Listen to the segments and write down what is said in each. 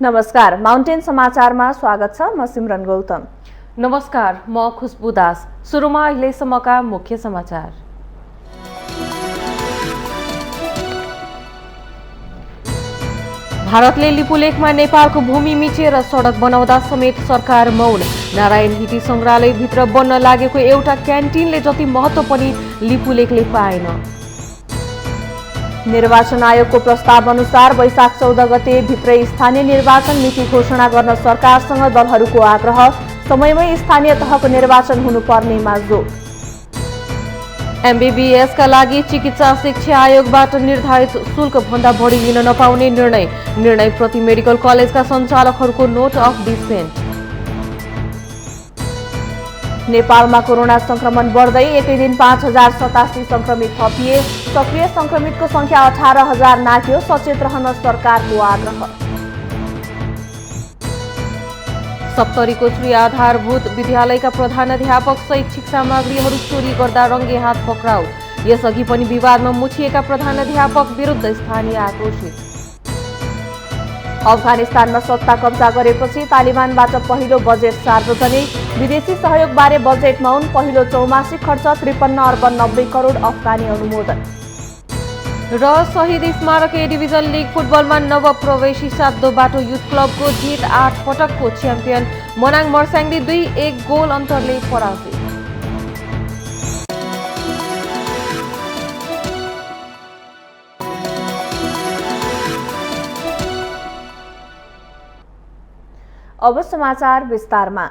नमस्कार, माउन्टेन समाचारमा स्वागत छ। म सिमरन गौतम। नमस्कार, म खुशबु दास। सुरुमा अहिलेसम्मका मुख्य समाचार। भारतले लिपुलेखमा नेपालको भूमि मिचेर सडक बनाउँदा समेत सरकार मौन। नारायण हिटी संग्रहालयभित्र बन्न लागेको एउटा क्यान्टिनले जति महत्त्व पनि लिपुलेखले पाएन। निर्वाचन आयोगको प्रस्ताव अनुसार वैशाख 14 गते भित्रै स्थानीय निर्वाचन मिति घोषणा गर्न सरकारसँग दलहरूको आग्रह। समयमै स्थानीय तहको निर्वाचन हुनुपर्नेमा जोड। एमबीबीएसका लागि चिकित्सा शिक्षा आयोगबाट निर्धारित शुल्क भन्दा बढी लिन नपाउने निर्णय प्रति मेडिकल कलेजका सञ्चालकहरूको नोट अफ डिसेन्ट। नेपालमा कोरोना संक्रमण बढ्दै एकै दिन 5087 संक्रमित थपिए। सक्रिय संक्रमितको संख्या 18,000 नाघ्यो। सचेत रहन सरकारको आग्रह। सप्तरीको श्री आधारभूत विद्यालयका प्रधानाध्यापक शैक्षिक सामग्रीहरू चोरी गर्दा रङ्गे हात पक्राउ। यसअघि पनि विवादमा मुछिएका प्रधानाध्यापक विरुद्ध स्थानीय आक्रोशित। अफगानिस्तानमा सत्ता कब्जा गरेपछि तालिबानबाट पहिलो बजेट सार्वजनिक। विदेशी सहयोगबारे बजेट मौन। पहिलो चौमासिक खर्च 53 अर्ब 90 करोड अफगानी अनुमोदन। र शहीद स्मारक ए डिभिजन लिग फुटबलमा नवप्रवेशी सातो बाटो युथ क्लबको जित। 8 पटकको च्याम्पियन मनाङ मर्स्याङले 2-1 गोल अन्तरले पराजित। अब समाचार विस्तारमा।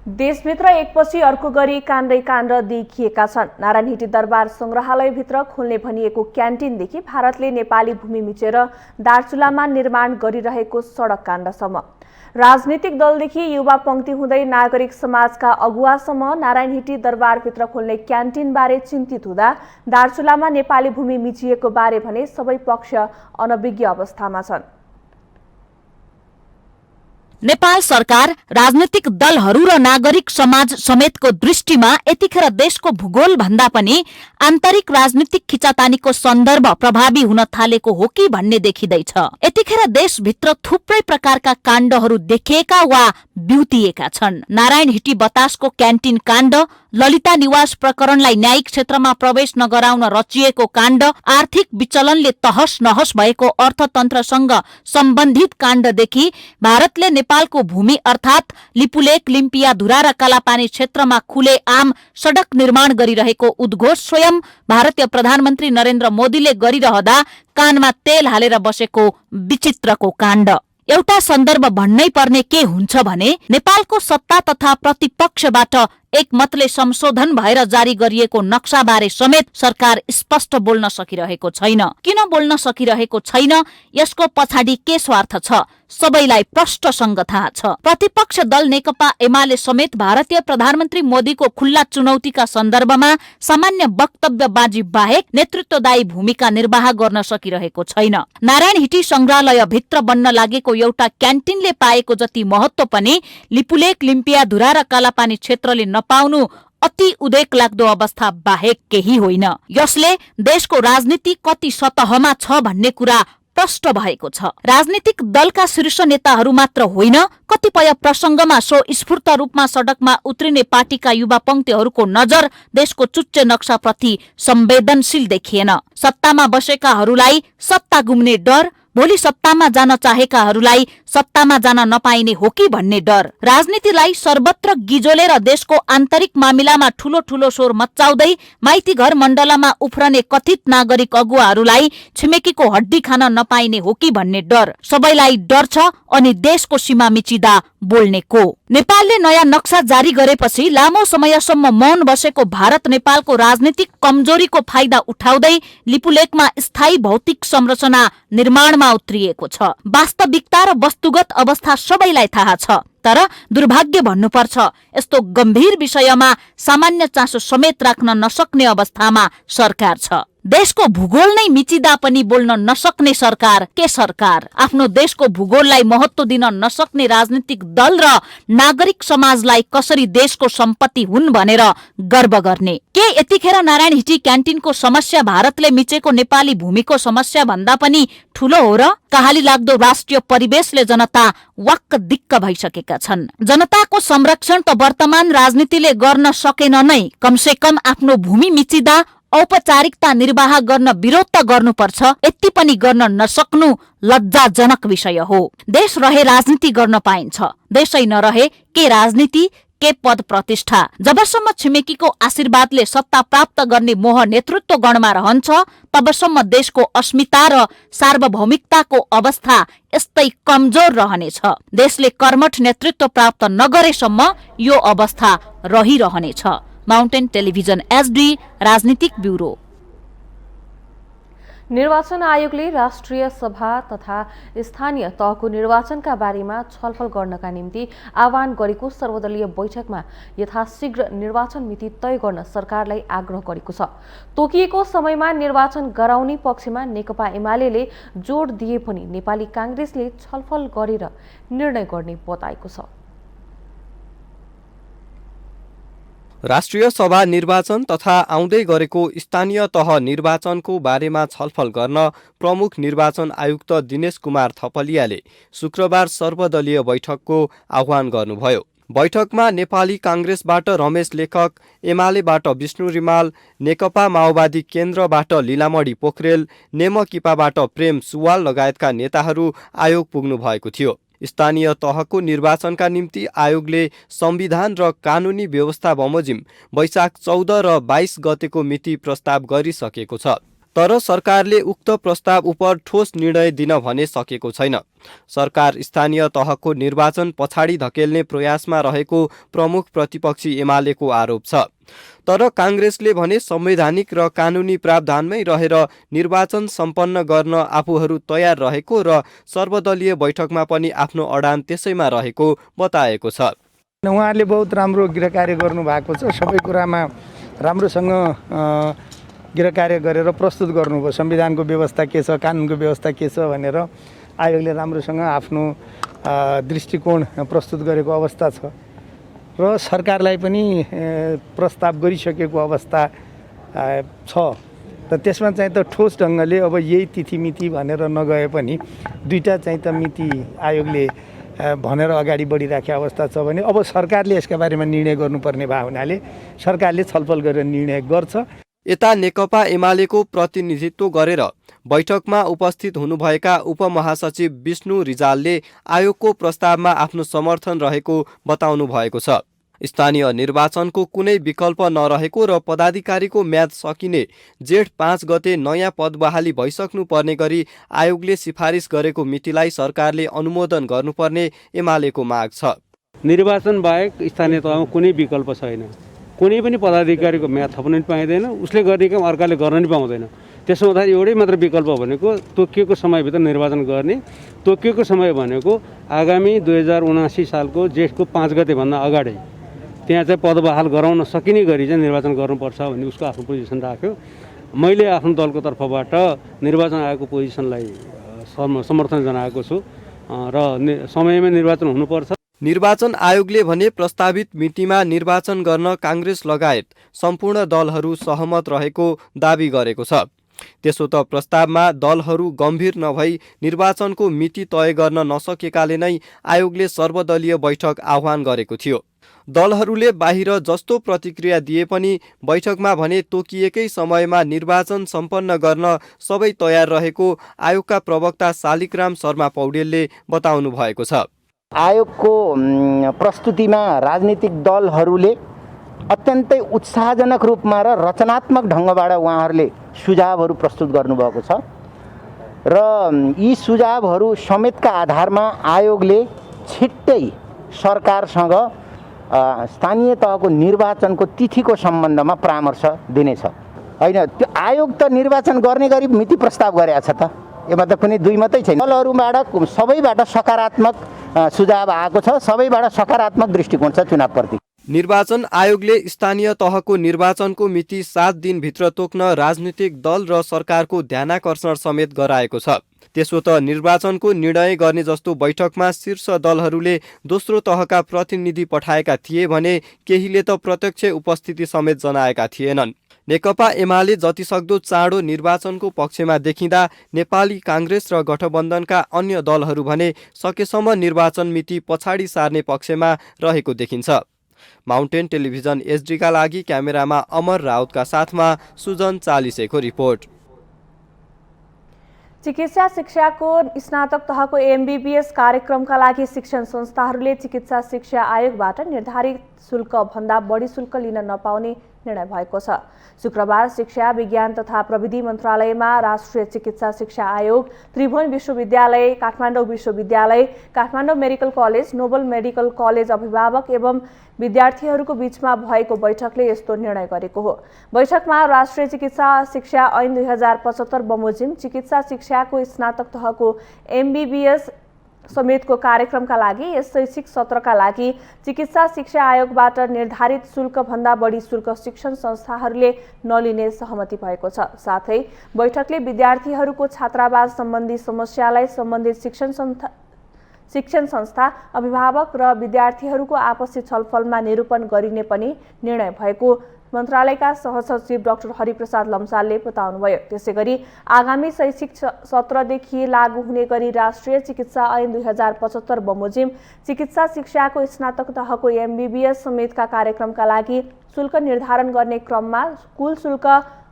देशभित्र एकपछि अर्को गरी काण्डै काण्ड देखिएका छन्। नारायण हिटी दरबार संग्रहालयभित्र खोल्ने भनिएको क्यान्टिनदेखि भारतले नेपाली भूमि मिचेर दार्चुलामा निर्माण गरिरहेको सडक काण्डसम्म, राजनीतिक दलदेखि युवा पंक्ति हुँदै नागरिक समाजका अगुवासम्म नारायण हिटी दरबारभित्र खोल्ने क्यान्टिनबारे चिन्तित हुँदा दार्चुलामा नेपाली भूमि मिचिएको बारे भने सबै पक्ष अनभिज्ञ अवस्थामा छन्। नेपाल सरकार, राजनीतिक दलहरू र नागरिक समाज समेतको दृष्टिमा यतिखेर देशको भूगोल भन्दा पनि आन्तरिक राजनीतिक खिचातानीको सन्दर्भ प्रभावी हुन थालेको हो कि भन्ने देखिँदैछ। यतिखेर देशभित्र थुप्रै प्रकारका काण्डहरू देखिएका वा बिउतिएका छन्। नारायण हिटी बतासको क्यान्टिन काण्ड, ललिता निवास प्रकरणलाई न्यायिक क्षेत्रमा प्रवेश नगराउन रचिएको काण्ड, आर्थिक विचलनले तहस नहस भएको अर्थतन्त्रसँग सम्बन्धित काण्डदेखि भारतले नेपालको भूमि अर्थात् लिपुलेक, लिम्पियाधुरा र कालापानी क्षेत्रमा खुले आम सडक निर्माण गरिरहेको उद्घोष स्वयं भारतीय प्रधानमन्त्री नरेन्द्र मोदीले गरिरहँदा कानमा तेल हालेर बसेको विचित्रको काण्ड। एउटा सन्दर्भ भन्नै पर्ने के हुन्छ भने नेपालको सत्ता तथा प्रतिपक्षबाट एकमतले संशोधन भएर जारी गरिएको नक्साबारे समेत सरकार स्पष्ट बोल्न सकिरहेको छैन। किन बोल्न सकिरहेको छैन? यसको पछाडि के स्वार्थ छ? सबैलाई प्रष्टसँग थाहा छ। प्रतिपक्ष दल नेकपा एमाले समेत भारतीय प्रधानमन्त्री मोदीको खुल्ला चुनौतीका सन्दर्भमा सामान्य वक्तव्य बाजी बाहेक नेतृत्वदायी भूमिका निर्वाह गर्न सकिरहेको छैन। नारायण हिटी संग्रहालय भित्र बन्न लागेको एउटा क्यान्टिनले पाएको जति महत्त्व पनि लिपुलेक, लिम्पियाधुरा र कालापानी क्षेत्रले नपाउनु अति उदेक लाग्दो अवस्था बाहेक केही होइन। यसले देशको राजनीति कति सतहमा छ भन्ने कुरा प्रष्ट भएको छ। राजनीतिक दलका शीर्ष नेताहरू मात्र होइन, कतिपय प्रसंगमा स्वस्फूर्त रूपमा सडकमा उत्रिने पार्टीका युवा पंक्तिहरूको नजर देशको चुच्चे नक्साप्रति संवेदनशील देखिएन। सत्तामा बसेकाहरूलाई सत्ता गुम्ने डर, भोलि सत्तामा जान चाहेकाहरूलाई सत्तामा जान नपाइने हो कि भन्ने डर, राजनीतिलाई सर्वत्र गिजोलेर देशको आन्तरिक मामिलामा ठूलो ठूलो स्वर मच्चाउँदै माइती घर मण्डलमा उफ्रने कथित नागरिक अगुवाहरूलाई छिमेकीको हड्डी खान नपाइने हो कि भन्ने डर, सबैलाई डर छ। अनि देशको सीमा मिचिदा बोल्ने को? नेपालले नयाँ नक्सा जारी गरेपछि लामो समयसम्म मौन बसेको भारत नेपालको राजनीतिक कमजोरीको फाइदा उठाउँदै लिपुलेकमा स्थायी भौतिक संरचना निर्माणमा उत्रिएको छ। वास्तविकता र वस्तुगत अवस्था सबैलाई थाहा छ, तर दुर्भाग्य भन्नुपर्छ, यस्तो गम्भीर विषयमा सामान्य चासो समेत राख्न नसक्ने अवस्थामा सरकार छ। देशको भूगोल नै मिचिदा पनि बोल्न नसक्ने सरकार के सरकार? आफ्नो देशको भूगोललाई महत्त्व दिन नसक्ने राजनीतिक दल र नागरिक समाजलाई कसरी देशको सम्पत्ति हुन् भनेर गर्व गर्ने? के यतिखेर नारायण हिटी क्यान्टिनको समस्या भारतले मिचेको नेपाली भूमिको समस्या भन्दा पनि ठूलो हो र? कहाली लाग्दो राष्ट्रिय परिवेशले जनता वाक्क दिक्क भइसकेका छन्। जनताको संरक्षण त वर्तमान राजनीतिले गर्न सकेन नै, कमसे कम आफ्नो भूमि मिचिदा औपचारिकता निर्वाह गर्न विरोध त गर्नुपर्छ। यति पनि गर्न नसक्नु लज्जाजनक विषय हो। देश रहे राजनीति गर्न पाइन्छ, देशै नरहे के राजनीति के पद प्रतिष्ठा। जबसम्म छिमेकीको आशीर्वादले सत्ता प्राप्त गर्ने मोह नेतृत्व गणमा रहन्छ, तबसम्म देशको अस्मिता र सार्वभौमिकताको अवस्था यस्तै कमजोर रहनेछ। देशले कर्मठ नेतृत्व प्राप्त नगरेसम्म यो अवस्था रहिरहनेछ। माउन्टेन टेलिभिजन एचडी राजनीतिक ब्युरो। निर्वाचन आयोगले राष्ट्रिय सभा तथा स्थानीय तहको निर्वाचनका बारेमा छलफल गर्नका निम्ति आह्वान गरेको सर्वदलीय बैठकमा यथाशीघ्र निर्वाचन मिति तय गर्न सरकारलाई आग्रह गरेको छ। तोकिएको समयमा निर्वाचन गराउने पक्षमा नेकपा एमाले जोड दिए पनि नेपाली कांग्रेसले छलफल गरेर निर्णय गर्ने बताएको छ। राष्ट्रिय सभा निर्वाचन तथा आउँदै गरेको स्थानीय तह निर्वाचनको बारेमा छलफल गर्न प्रमुख निर्वाचन आयुक्त दिनेश कुमार थपलियाले शुक्रबार सर्वदलीय बैठकको आह्वान गर्नुभयो। बैठकमा नेपाली कांग्रेसबाट रमेश लेखक, एमालेबाट विष्णु रिमाल, नेकपा माओवादी केन्द्रबाट लीलामणि पोखरेल, नेमकिपाबाट प्रेम सुवाल लगायतका नेताहरू आयोग पुग्नु भएको थियो। स्थानीय तहको निर्वाचनका निम्ति आयोगले संविधान र कानूनी व्यवस्था बमोजिम वैशाख 14 र 22 गतेको मिति प्रस्ताव गरिसकेको छ। तर सरकारले उक्त प्रस्ताव उप ठोस निर्णय दिन भने सकेको छैन। सरकार स्थानीय तहको निर्वाचन पछाडि धकेल्ने प्रयासमा रहेको प्रमुख प्रतिपक्षी एमालेको आरोप छ। तर कांग्रेसले भने संवैधानिक र कानूनी प्रावधानमै रहेर निर्वाचन सम्पन्न गर्न आफूहरू तयार रहेको र सर्वदलीय बैठकमा पनि आफ्नो अडान त्यसैमा रहेको बताएको छ। उहाँहरूले बहुत राम्रो गृहकार्य गर्नुभएको छ। सबै कुरामा राम्रोसँग गृहकार्य गरेर प्रस्तुत गर्नुभयो। संविधानको व्यवस्था के छ, कानुनको व्यवस्था के छ भनेर आयोगले राम्रोसँग आफ्नो दृष्टिकोण प्रस्तुत गरेको अवस्था छ र सरकारलाई पनि प्रस्ताव गरिसकेको अवस्था छ। त त्यसमा चाहिँ त ठोस ढङ्गले अब यही तिथि मिति भनेर नगए पनि दुईटा चाहिँ त मिति आयोगले भनेर अगाडि बढिराखेको अवस्था छ भने अब सरकारले यसका बारेमा निर्णय गर्नुपर्ने भए हुनाले सरकारले छलफल गरेर निर्णय गर्छ। यता नेकपा एमालेको प्रतिनिधित्व गरेर बैठकमा उपस्थित हुनुभएका उपमहासचिव विष्णु रिजालले आयोगको प्रस्तावमा आफ्नो समर्थन रहेको बताउनु भएको छ। स्थानीय निर्वाचनको कुनै विकल्प नरहेको र पदाधिकारीको म्याद सकिने जेठ 5 गते नयाँ पद बहाली भइसक्नु पर्ने गरी आयोगले सिफारिस गरेको मितिलाई सरकारले अनुमोदन गर्नुपर्ने एमालेको माग छ। निर्वाचन बाहेक स्थानीय तहमा कुनै विकल्प छैन। कुनै पनि पदाधिकारीको म्याद थप्न पनि पाइँदैन, उसले गर्ने काम अर्काले गर्न पनि पाउँदैन। त्यसो हुँदा एउटै मात्र विकल्प भनेको तोकिएको समयभित्र निर्वाचन गर्ने। तोकिएको समय भनेको आगामी 2079 सालको जेठको 5 गतेभन्दा अगाडि त्यहाँ चाहिँ पद बहाल गराउन सकिने गरी चाहिँ निर्वाचन गर्नुपर्छ भन्ने उसको आफ्नो पोजिसन राख्यो। मैले आफ्नो दलको तर्फबाट निर्वाचन आयोगको पोजिसनलाई समर्थन जनाएको छु र समयमै निर्वाचन हुनुपर्छ। निर्वाचन आयोगले भने प्रस्तावित मितिमा निर्वाचन गर्न कांग्रेस लगायत सम्पूर्ण दलहरू सहमत रहेको दावी गरेको छ। त्यसो त प्रस्तावमा दलहरू गम्भीर नभई निर्वाचनको मिति तय गर्न नसकेकाले नै आयोगले सर्वदलीय बैठक आह्वान गरेको थियो। दलहरूले बाहिर जस्तो प्रतिक्रिया दिए पनि बैठकमा भने तोकिएकै समयमा निर्वाचन सम्पन्न गर्न सबै तयार रहेको आयोगका प्रवक्ता शालिग्राम शर्मा पौडेलले बताउनु भएको छ। आयोगको प्रस्तुतिमा राजनीतिक दलहरूले अत्यन्तै उत्साहजनक रूपमा र रचनात्मक ढङ्गबाट उहाँहरूले सुझावहरू प्रस्तुत गर्नुभएको छ र यी सुझावहरू समेतका आधारमा आयोगले छिट्टै सरकारसँग स्थानीय तहको निर्वाचनको तिथिको सम्बन्धमा परामर्श दिनेछ। होइन, त्यो आयोग त निर्वाचन गर्ने गरी मिति प्रस्ताव गरेको छ त, यसमा त कुनै दुई मात्रै छैन। दलहरूबाट सबैबाट सकारात्मक सुझाव आएको छ, सबैबाट सकारात्मक दृष्टिकोण छ चुनावप्रति। निर्वाचन आयोगले स्थानीय तहको निर्वाचनको मिति 7 दिनभित्र तोक्न राजनीतिक दल र सरकारको ध्यानाकर्षण समेत गराएको छ। त्यसो त निर्वाचनको निर्णय गर्ने जस्तो बैठकमा शीर्ष दलहरूले दोस्रो तहका प्रतिनिधि पठाएका थिए भने केहीले त प्रत्यक्ष उपस्थिति समेत जनाएका थिएनन्। नेकपा एमाले जतिसक्दो चाँडो निर्वाचनको पक्षमा देखिँदा नेपाली काङ्ग्रेस र गठबन्धनका अन्य दलहरू भने सकेसम्म निर्वाचन मिति पछाडि सार्ने पक्षमा रहेको देखिन्छ। माउन्टेन टेलिभिजन एचडीका लागि क्यामेरामा अमर राउतका साथमा सुजन चालिसेको रिपोर्ट। चिकित्सा शिक्षाको स्नातक तहको एमबीबीएस कार्यक्रमका लागि शिक्षण संस्थाहरूले चिकित्सा शिक्षा आयोगबाट निर्धारित शुल्क भन्दा बढी शुल्क लिन नपाउने निर्णय भएको छ। शुक्रबार शिक्षा विज्ञान तथा प्रविधि मन्त्रालयमा राष्ट्रिय चिकित्सा शिक्षा आयोग, त्रिभुवन विश्वविद्यालय, काठमाडौँ विश्वविद्यालय, Kathmandu medical college, Nobel medical college अभिभावक एवं विद्यार्थीहरूको बीचमा भएको बैठकले यस्तो निर्णय गरेको हो। बैठकमा राष्ट्रिय चिकित्सा शिक्षा ऐन 2075 बमोजिम चिकित्सा शिक्षाको स्नातक तहको एमबीबीएस समेतको कार्यक्रमका लागि यस शैक्षिक सत्रका लागि चिकित्सा शिक्षा आयोगबाट निर्धारित शुल्क भन्दा बढी शुल्क शिक्षण संस्थाहरूले नलिने सहमति भएको छ। साथै बैठकले विद्यार्थीहरूको छात्रावास सम्बन्धी समस्यालाई सम्बन्धित शिक्षण संस्था, अभिभावक र विद्यार्थीहरूको आपसी छलफलमा निरूपण गरिने पनि निर्णय भएको मन्त्रालयका सहसचिव डाक्टर हरिप्रसाद लम्सालले बताउनुभयो। त्यसैगरी आगामी शैक्षिक सत्रदेखि लागू हुने गरी राष्ट्रिय चिकित्सा ऐन 2075 बमोजिम चिकित्सा शिक्षाको स्नातक तहको एमबीबीएस समेतका कार्यक्रमका लागि शुल्क निर्धारण गर्ने क्रममा कुल शुल्क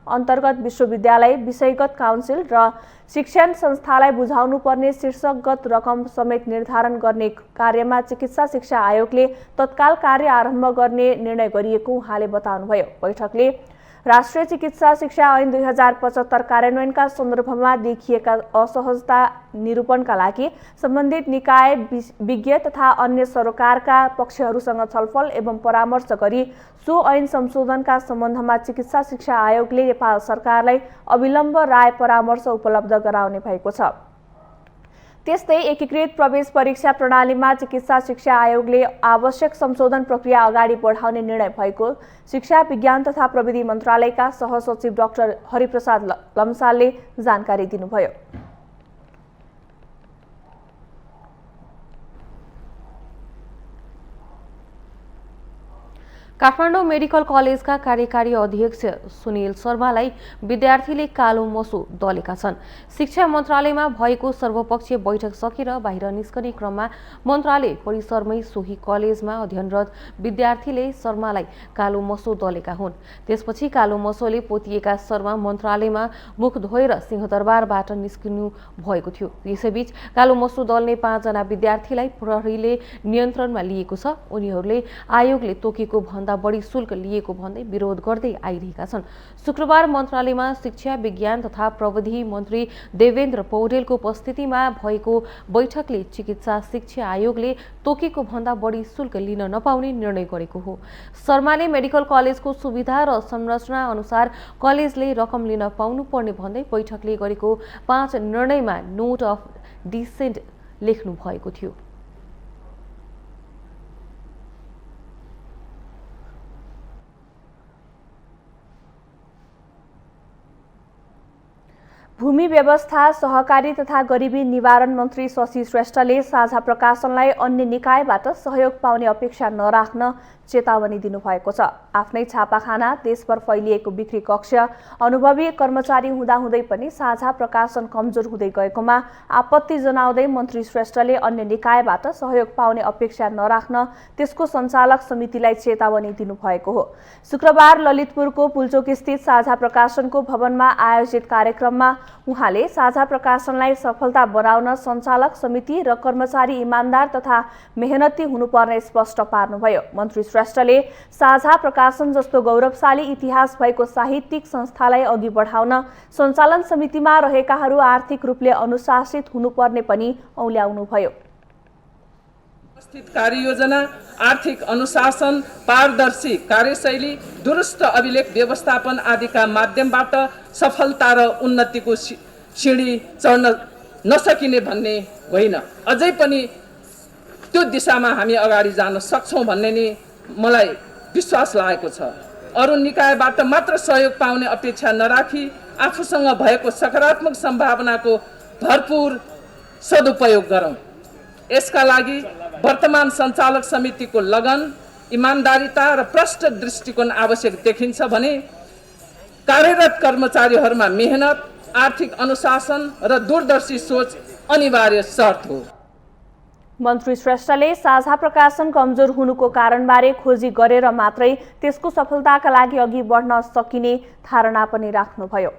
अन्तर्गत विश्वविद्यालय, विषयगत काउन्सिल र शिक्षण संस्थालाई बुझाउनुपर्ने शीर्षकगत रकम समेत निर्धारण गर्ने कार्यमा चिकित्सा शिक्षा आयोगले तत्काल कार्य आरम्भ गर्ने निर्णय गरिएको उहाँले बताउनुभयो। बैठकले राष्ट्रिय चिकित्सा शिक्षा ऐन 2075 कार्यान्वयनका सन्दर्भमा देखिएका असहजता निरूपणका लागि सम्बन्धित निकाय, विज्ञ तथा अन्य सरकारका पक्षहरूसँग छलफल एवं परामर्श गरी सो ऐन संशोधनका सम्बन्धमा चिकित्सा शिक्षा आयोगले नेपाल सरकारलाई अविलम्ब राय परामर्श उपलब्ध गराउने भएको छ। त्यस्तै एकीकृत प्रवेश परीक्षा प्रणालीमा चिकित्सा शिक्षा आयोगले आवश्यक संशोधन प्रक्रिया अगाडि बढाउने निर्णय भएको शिक्षा विज्ञान तथा प्रविधि मन्त्रालयका सहसचिव डाक्टर हरिप्रसाद लम्सालले जानकारी दिनुभयो। काठमाडौँ मेडिकल कलेजका कार्यकारी अध्यक्ष सुनिल शर्मालाई विद्यार्थीले कालो मसो दलेका छन्। शिक्षा मन्त्रालयमा भएको सर्वपक्षीय बैठक सकेर बाहिर निस्कने क्रममा मन्त्रालय परिसरमै सोही कलेजमा अध्ययनरत विद्यार्थीले शर्मालाई कालो मसो दलेका हुन्। त्यसपछि कालो मसोले पोतिएका शर्मा मन्त्रालयमा मुख धोएर सिंहदरबारबाट निस्किनु भएको थियो। यसैबीच कालो मसो दल्ने 5 जना विद्यार्थीलाई प्रहरीले नियन्त्रणमा लिएको छ। उनीहरूले आयोगले तोकेको भन्दा बढी शुल्क लिएको भन्दै विरोध गर्दै आइरहेका छन्। शुक्रबार मन्त्रालयमा शिक्षा विज्ञान तथा प्रविधि मन्त्री देवेन्द्र पौडेलको उपस्थितिमा भएको बैठकले चिकित्सा शिक्षा आयोगले तोकेको भन्दा बढी शुल्क लिन नपाउने निर्णय गरेको हो। शर्माले मेडिकल कलेजको सुविधा र संरचना अनुसार कलेजले रकम लिन पाउनु पर्ने भन्दै बैठकले गरेको 5 निर्णयमा नोट अफ डिसेन्ट लेख्नु भएको थियो। भूमि व्यवस्था, सहकारी तथा गरिबी निवारण मन्त्री शशि श्रेष्ठले साझा प्रकाशनलाई अन्य निकायबाट सहयोग पाउने अपेक्षा नराख्न चेतावनी दिनुभएको छ। आफ्नै छापाखाना, देशभर फैलिएको बिक्री कक्ष, अनुभवी कर्मचारी हुँदाहुँदै पनि साझा प्रकाशन कमजोर हुँदै गएकोमा आपत्ति जनाउँदै मन्त्री श्रेष्ठले अन्य निकायबाट सहयोग पाउने अपेक्षा नराख्न त्यसको सञ्चालक समितिलाई चेतावनी दिनुभएको हो। शुक्रबार ललितपुरको पुल्चोक स्थित साझा प्रकाशनको भवनमा आयोजित कार्यक्रममा उहाँले साझा प्रकाशनलाई सफलता बनाउन सञ्चालक समिति र कर्मचारी इमान्दार तथा मेहनती हुनुपर्ने स्पष्ट पार्नुभयो। मन्त्री श्रेष्ठले साझा प्रकाशन जस्तो गौरवशाली इतिहास भएको साहित्यिक संस्थालाई अघि बढाउन सञ्चालन समितिमा रहेकाहरू आर्थिक रूपले अनुशासित हुनुपर्ने पनि औल्याउनुभयो। व्यवस्थित कार्ययोजना, आर्थिक अनुशासन, पारदर्शी कार्यशैली, दुरुस्त अभिलेख व्यवस्थापन आदिका माध्यमबाट सफलता र उन्नतिको सिँढी चढ्न नसकिने भन्ने होइन, अझै पनि त्यो दिशामा हामी अगाडि जान सक्छौँ भन्ने नि मलाई विश्वास लागेको छ। अरू निकायबाट मात्र सहयोग पाउने अपेक्षा नराखी आफूसँग भएको सकारात्मक सम्भावनाको भरपूर सदुपयोग गरौँ। यसका लागि वर्तमान सञ्चालक समितिको लगन, इमान्दारिता र प्रष्ट दृष्टिकोण आवश्यक देखिन्छ भने कार्यरत कर्मचारीहरूमा मेहनत, आर्थिक अनुशासन र दूरदर्शी सोच अनिवार्य शर्त हो। मन्त्री श्रेष्ठले साझा प्रकाशन कमजोर हुनुको कारणबारे खोजी गरेर मात्रै त्यसको सफलताका लागि अघि बढ्न सकिने धारणा पनि राख्नुभयो।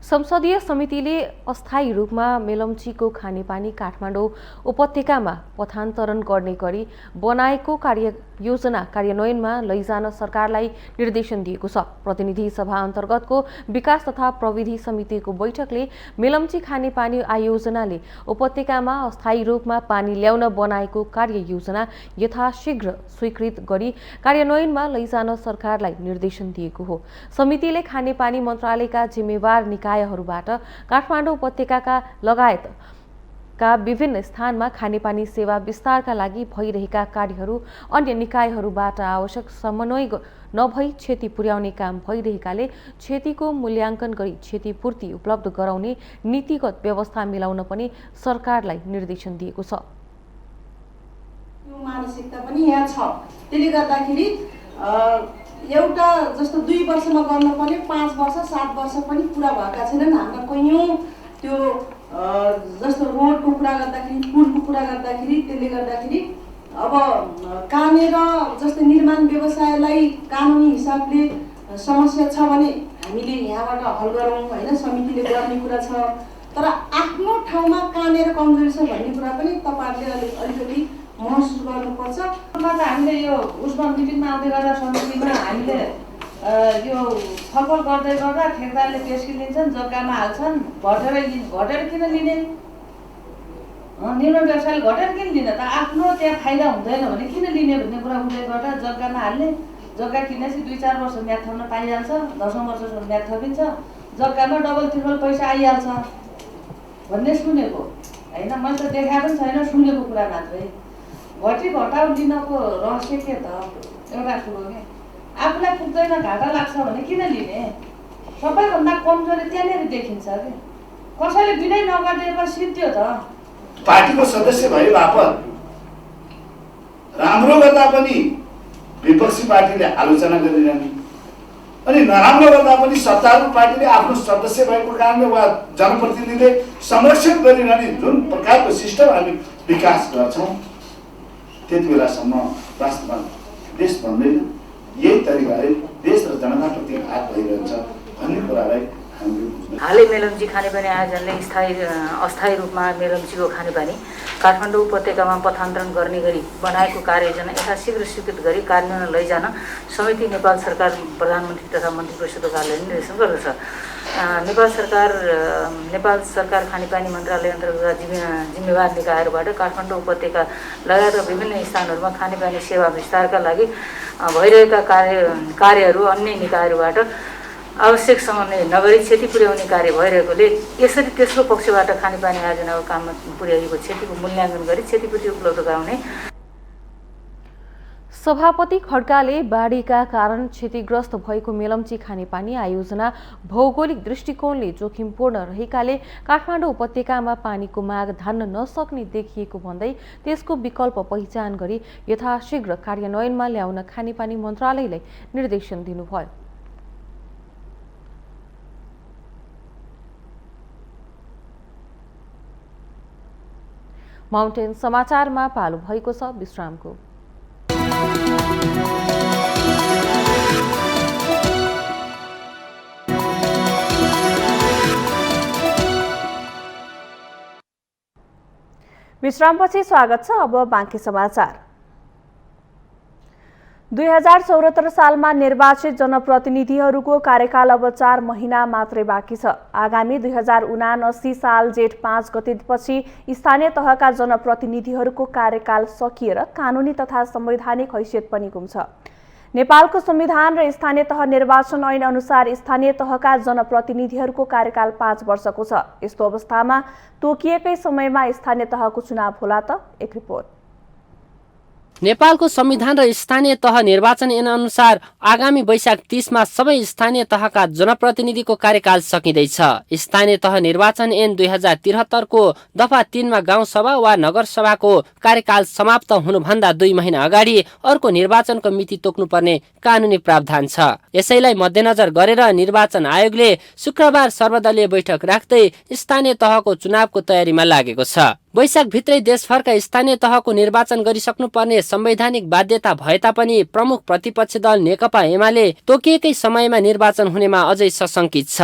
संसदीय समितिले अस्थायी रूपमा मेलम्चीको खानेपानी काठमाडौँ उपत्यकामा पथान्तरण गर्ने गरी बनाएको कार्ययोजना कार्यान्वयनमा लैजान सरकारलाई निर्देशन दिएको छ। प्रतिनिधि सभा अन्तर्गतको विकास तथा प्रविधि समितिको बैठकले मेलम्ची खानेपानी आयोजनाले उपत्यकामा अस्थायी रूपमा पानी ल्याउन बनाएको कार्ययोजना यथाशीघ्र स्वीकृत गरी कार्यान्वयनमा लैजान सरकारलाई निर्देशन दिएको हो। समितिले खानेपानी मन्त्रालयका जिम्मेवार निकायहरूबाट काठमाडौँ उपत्यकाका लगायतका विभिन्न स्थानमा खानेपानी सेवा विस्तारका लागि भइरहेका कार्यहरू अन्य निकायहरूबाट आवश्यक समन्वय नभई क्षति पुर्याउने काम भइरहेकाले क्षतिको मूल्याङ्कन गरी क्षतिपूर्ति उपलब्ध गराउने नीतिगत व्यवस्था मिलाउन पनि सरकारलाई निर्देशन दिएको छ। यो मानसिकता पनि यहाँ छ। त्यसले गर्दाखेरि एउटा जस्तो 2 वर्षमा गर्नुपर्ने 5 वर्ष 7 वर्ष पनि पुरा भएका छैनन्। हाम्रा कैयौँ त्यो जस्तो रोडको कुरा गर्दाखेरि, पुलको कुरा गर्दाखेरि, त्यसले गर्दाखेरि अब कहाँनिर जस्तो निर्माण व्यवसायलाई कानुनी हिसाबले समस्या छ भने हामीले यहाँबाट हल गरौँ होइन, समितिले गर्ने कुरा छ। तर आफ्नो ठाउँमा कहाँनिर कमजोरी छ भन्ने कुरा पनि तपाईँहरूले अलिकति महसुस गर्नुपर्छ। हामीले यो उसमा मिटिङमा आउँदै गर्दा समितिमा हामीले यो छलफल गर्दै गर्दा ठेकदारले पेस्की लिन्छन्, जग्गामा हाल्छन्, घटेर किन लिने? निर्माण व्यवसायले घटेर किन लिने त? आफ्नो त्यहाँ फाइदा हुँदैन भने किन लिने भन्ने कुरा हुँदै गर्दा जग्गामा हाल्ने, जग्गा किनेपछि 2-4 वर्ष म्याद थप्न पाइहाल्छ, 10औं वर्षसम्म म्याद थपिन्छ, जग्गामा डबल ट्रिपल पैसा आइहाल्छ भन्ने सुनेको होइन। मैले त देखाएको पनि छैन, सुनेको कुरा मात्रै। घटी घटाउ लिनको रहस्य के त? एउटा कुरो के आफूलाई पुग्दैन, घाटा लाग्छ भने किन लिने? सबैभन्दा कमजोरी त्यहाँनिर देखिन्छ कि कसैले बिनै नगरिदिएपछि सिद्धियो त। पार्टीको सदस्य भए बापत राम्रो गर्दा पनि विपक्षी पार्टीले आलोचना गरिरहने अनि नराम्रो गर्दा पनि सत्तारूढ पार्टीले आफ्नो सदस्य भएको कारणले वा जनप्रतिनिधिले संरक्षण गरिरहने जुन प्रकारको सिस्टम हामी विकास गर्छौँ त्यति बेलासम्म वास्तवमा देश भन्दैन, यही तरिकाले देश र जनताप्रति घात भइरहन्छ भन्ने कुरालाई हालै मेलम्ची खानेपानी आयोजनले अस्थायी रूपमा मेलम्चीको खानेपानी काठमाडौँ उपत्यकामा पथान्तरण गर्ने गरी बनाएको कार्ययोजना यथाशीघ्र स्वीकृत गरी कार्यान्वयन लैजान समिति नेपाल सरकार प्रधानमन्त्री तथा मन्त्री परिषदको कार्यालयले निर्देशन गर्दछ। नेपाल सरकार खानेपानी मन्त्रालय अन्तर्गत जिम्मेवार निकायहरूबाट काठमाडौँ उपत्यका लगायतका विभिन्न स्थानहरूमा खानेपानी सेवा विस्तारका लागि भइरहेका कार्यहरू अन्य निकायहरूबाट आवश्यक समन्वय नगरी क्षति पुर्याउने कार्य भइरहेकोले यसरी तेस्रो पक्षबाट खानेपानी आयोजनाको काममा पुर्याइएको क्षतिको मूल्याङ्कन गरी क्षतिपूर्ति उपलब्ध गराउने। सभापति खड्काले बाढीका कारण क्षतिग्रस्त भएको मेलम्ची खानेपानी आयोजना भौगोलिक दृष्टिकोणले जोखिमपूर्ण रहेकाले काठमाडौँ उपत्यकामा पानीको माग धान्न नसक्ने देखिएको भन्दै त्यसको विकल्प पहिचान गरी यथाशीघ्र कार्यान्वयनमा ल्याउन खानेपानी मन्त्रालयलाई निर्देशन दिनुभयो। माउन्टेन समाचारमा पालो भएको छ विश्रामको। विश्रामपछि स्वागत छ। अब बाँकी समाचार। 2074 सालमा निर्वाचित जनप्रतिनिधिहरूको कार्यकाल अब 4 महिना मात्रै बाँकी छ। आगामी 2079 साल जेठ 5 गतेपछि स्थानीय तहका जनप्रतिनिधिहरूको कार्यकाल सकिएर कानुनी तथा संवैधानिक हैसियत पनि गुम्छ। नेपालको संविधान र स्थानीय तह निर्वाचन ऐन अनुसार स्थानीय तहका जनप्रतिनिधिहरूको कार्यकाल 5 वर्षको छ। यस्तो अवस्थामा तोकिएकै समयमा स्थानीय तहको चुनाव होला त? एक रिपोर्ट। नेपालको संविधान र स्थानीय तह निर्वाचन ऐन अनुसार आगामी वैशाख 30 मा सबै स्थानीय तहका जनप्रतिनिधिको कार्यकाल सकिँदैछ। स्थानीय तह निर्वाचन ऐन 2073 को दफा 3 मा गाउँसभा वा नगरसभाको कार्यकाल समाप्त हुनुभन्दा 2 महिना अगाडि अर्को निर्वाचनको मिति तोक्नुपर्ने कानुनी प्रावधान छ। यसैलाई मध्यनजर गरेर निर्वाचन आयोगले शुक्रबार सर्वदलीय बैठक राख्दै स्थानीय तहको चुनावको तयारीमा लागेको छ। वैशाख भित्रै देशभरका स्थानीय तहको निर्वाचन गरिसक्नुपर्ने संवैधानिक बाध्यता भए तापनि प्रमुख प्रतिपक्ष दल नेकपा एमाले तोकिएकै समयमा निर्वाचन हुनेमा अझै सशंकित छ।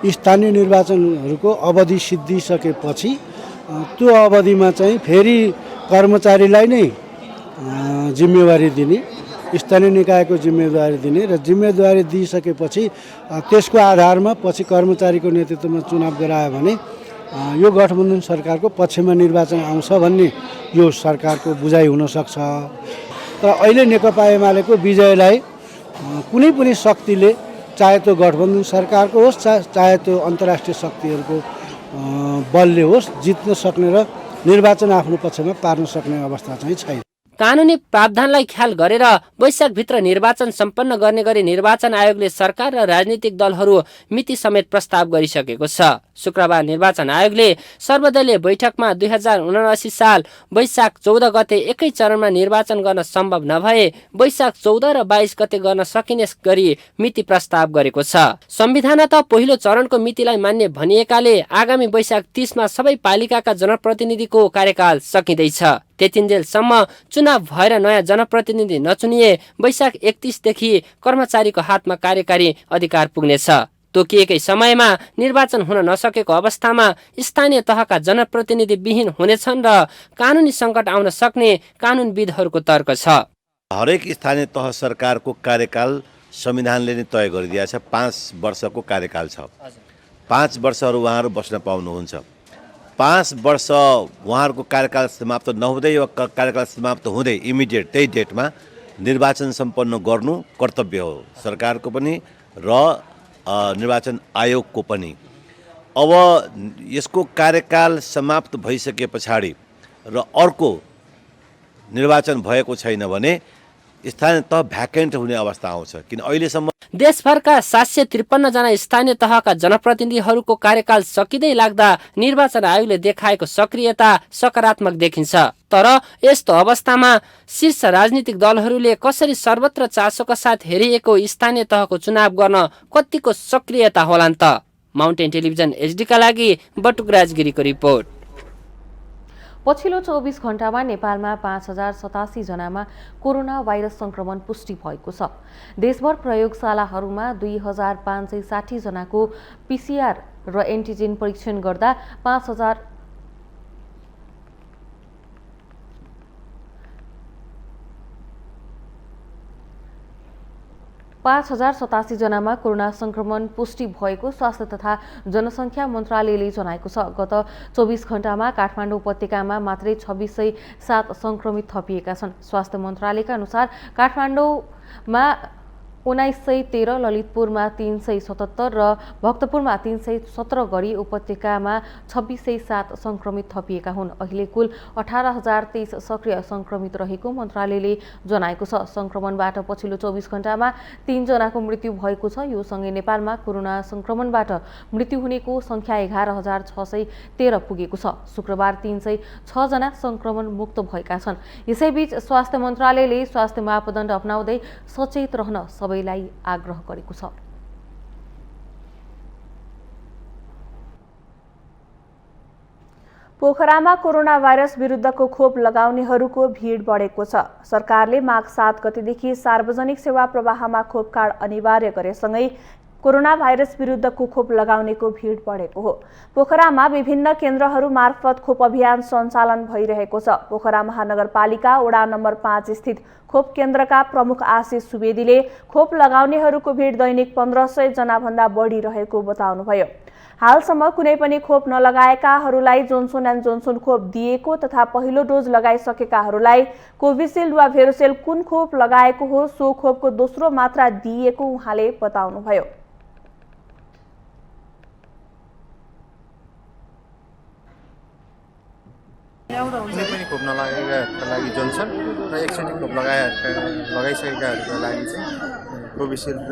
स्थानीय निर्वाचनहरूको अवधि सिद्धिसकेपछि त्यो अवधिमा चाहिँ फेरि कर्मचारीलाई नै जिम्मेवारी दिने, स्थानीय निकायको जिम्मेवारी दिने र जिम्मेवारी दिइसकेपछि त्यसको आधारमा पछि कर्मचारीको नेतृत्वमा चुनाव गरायो भने यो गठबन्धन सरकारको पक्षमा निर्वाचन आउँछ भन्ने यो सरकारको बुझाइ हुन सक्छ। तर अहिले नेकपा एमालेको विजयलाई कुनै पनि शक्तिले, चाहे त्यो गठबन्धन सरकारको होस् चाहे त्यो अन्तर्राष्ट्रिय शक्तिहरूको बलले होस्, जित्न सक्ने र निर्वाचन आफ्नो पक्षमा पार्न सक्ने अवस्था चाहिँ छैन। कानुनी प्रावधानलाई ख्याल गरेर वैशाखभित्र निर्वाचन सम्पन्न गर्ने गरी निर्वाचन आयोगले सरकार र राजनीतिक दलहरू मिति समेत प्रस्ताव गरिसकेको छ। शुक्रबार निर्वाचन आयोगले सर्वदलीय बैठकमा 2079 साल वैशाख 14 गते एकै चरणमा निर्वाचन गर्न सम्भव नभए वैशाख 14 र 22 गते गर्न सकिने गरी मिति प्रस्ताव गरेको छ। संविधानत पहिलो चरणको मितिलाई मान्य भनिएकाले आगामी वैशाख 30 मा सबै पालिकाका जनप्रतिनिधिको कार्यकाल सकिँदैछ। त्यतिन्जेलसम्म चुनाव भएर नयाँ जनप्रतिनिधि नचुनिए वैशाख 31 देखि कर्मचारीको हातमा कार्यकारी अधिकार पुग्नेछ। तोकिएकै समयमा निर्वाचन हुन नसकेको अवस्थामा स्थानीय तहका जनप्रतिनिधि विहीन हुनेछन् र कानुनी सङ्कट आउन सक्ने कानुनविदहरूको तर्क छ। हरेक स्थानीय तह सरकारको कार्यकाल संविधानले नै तय गरिदिएको छ। 5 वर्षको कार्यकाल छ। 5 वर्षहरू उहाँहरू बस्न पाउनुहुन्छ। 5 वर्ष उहाँहरूको कार्यकाल समाप्त नहुँदै वा कार्यकाल समाप्त हुँदै इमिडिएट त्यही डेटमा निर्वाचन सम्पन्न गर्नु कर्तव्य हो सरकारको पनि र निर्वाचन आयोगको पनि। अब यसको कार्यकाल समाप्त भइसके पछाडि र अर्को निर्वाचन भएको छैन भने स्थानीय तह भ्याकेन्ट हुने अवस्था आउँछ। किन अहिलेसम्म देशभरका 753 जना स्थानीय तहका जनप्रतिनिधिहरूको कार्यकाल सकिँदै लाग्दा निर्वाचन आयोगले देखाएको सक्रियता सकारात्मक देखिन्छ। तर यस्तो अवस्थामा शीर्ष राजनीतिक दलहरूले कसरी सर्वत्र चासोका साथ हेरिएको स्थानीय तहको चुनाव गर्न कतिको सक्रियता होलान् त? माउन्टेन टेलिभिजन एचडीका लागि बटुकराज गिरीको रिपोर्ट। पछिल्लो 24 घण्टामा नेपालमा 5087 जनामा कोरोना भाइरस संक्रमण पुष्टि भएको छ। देशभर प्रयोगशालाहरूमा 2560 जनाको पीसीआर र एन्टिजेन परीक्षण गर्दा 5087 जनामा कोरोना संक्रमण पुष्टि भएको स्वास्थ्य तथा जनसङ्ख्या मन्त्रालयले जनाएको छ। गत 24 घण्टामा काठमाडौँ उपत्यकामा मात्रै 2607 संक्रमित थपिएका छन्। स्वास्थ्य मन्त्रालयका अनुसार काठमाडौँमा 1913, ललितपुरमा 377 र भक्तपुरमा 317 गरी उपत्यकामा 2607 संक्रमित थपिएका हुन्। अहिले कुल 18023 सक्रिय संक्रमित रहेको मन्त्रालयले जनाएको छ। संक्रमणबाट पछिल्लो 24 घण्टामा 3 जनाको मृत्यु भएको छ। यो सँगै नेपालमा कोरोना संक्रमणबाट मृत्यु हुनेको संख्या 11613 पुगेको छ। शुक्रबार 306 जना संक्रमण मुक्त भएका छन्। यसैबीच स्वास्थ्य मन्त्रालयले स्वास्थ्य मापदण्ड अपनाउँदै सचेत रहन सबैलाई आग्रह गरेको छ। पोखरामा कोरोना भाइरस विरुद्धको खोप लगाउनेहरूको भिड बढेको छ। सरकारले माघ 7 गतेदेखि सार्वजनिक सेवा प्रवाहमा खोप कार्ड अनिवार्य गरेसँगै कोरोना भाइरस विरुद्धको खोप लगाउनेको भिड बढेको हो। पोखरामा विभिन्न केन्द्रहरू मार्फत खोप अभियान सञ्चालन भइरहेको छ। पोखरा महानगरपालिका वडा नम्बर 5 स्थित खोप केन्द्रका प्रमुख आशिष सुवेदीले खोप लगाउनेहरूको भिड दैनिक 1500 जना भन्दा बढी रहेको बताउनुभयो। हालसम्म कुनै पनि खोप नलगाएकाहरूलाई जोन्सन एन्ड जोन्सन खोप दिएको तथा पहिलो डोज लगाइसकेकाहरूलाई कोभिसिल्ड वा भेरोसेल कुन खोप लगाएको हो सो खोपको दोस्रो मात्रा दिइएको उहाँले बताउनुभयो। कुनै पनि खोप नलगाएकाका लागि जोन्सन र एकचोटि खोप लगाइसकेकाहरूको लागि चाहिँ कोभिसिल्ड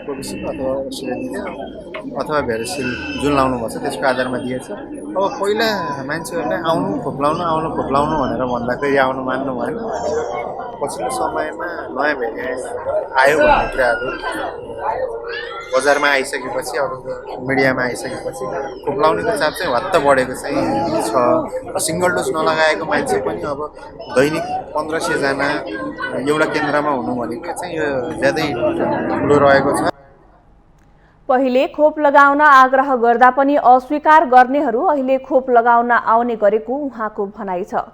अथवा अस्ट्रेलिया अथवा भेरोसिल जुन लाउनुपर्छ त्यसको आधारमा दिएछ। अब पहिला मान्छेहरूलाई आउनु खोप लाउनु भनेर भन्दाखेरि आउनु मान्नु भएन। पछिल्लो समयमा नयाँ भेरिएन्ट आयो भन्ने कुराहरू बजारमा आइसकेपछि अब मिडियामा आइसकेपछि खोप लाउनेको चाप चाहिँ हत्त बढेको चाहिँ छ। सिङ्गल डोज नलगाएको मान्छे पनि अब दैनिक 1500 जना एउटा केन्द्रमा हुनु भनेको चाहिँ यो ज्यादै ठुलो रहेको छ। पहिले खोप लगाउन आग्रह गर्दा पनि अस्वीकार गर्नेहरू अहिले खोप लगाउन आउने गरेको उहाँको भनाइ छ।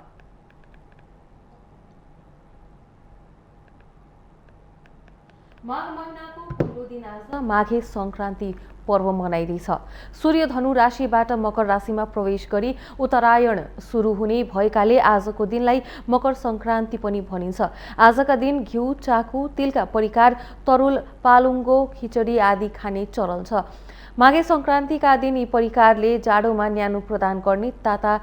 माघ महिनाको पहिलो दिन आज माघे संक्रान्ति पर्व मनाइँदैछ। सूर्य धनु राशिबाट मकर राशिमा प्रवेश गरी उत्तरायण सुरु हुने भएकाले आजको दिनलाई मकर संक्रान्ति पनि भनिन्छ। आजका दिन घिउ, चाकु, तिलका परिकार, तरुल, पालुङ्गो, खिचडी आदि खाने चलन छ। माघे संक्रान्तिका दिन यी परिकारले जाडोमा न्यानो प्रदान गर्ने ताता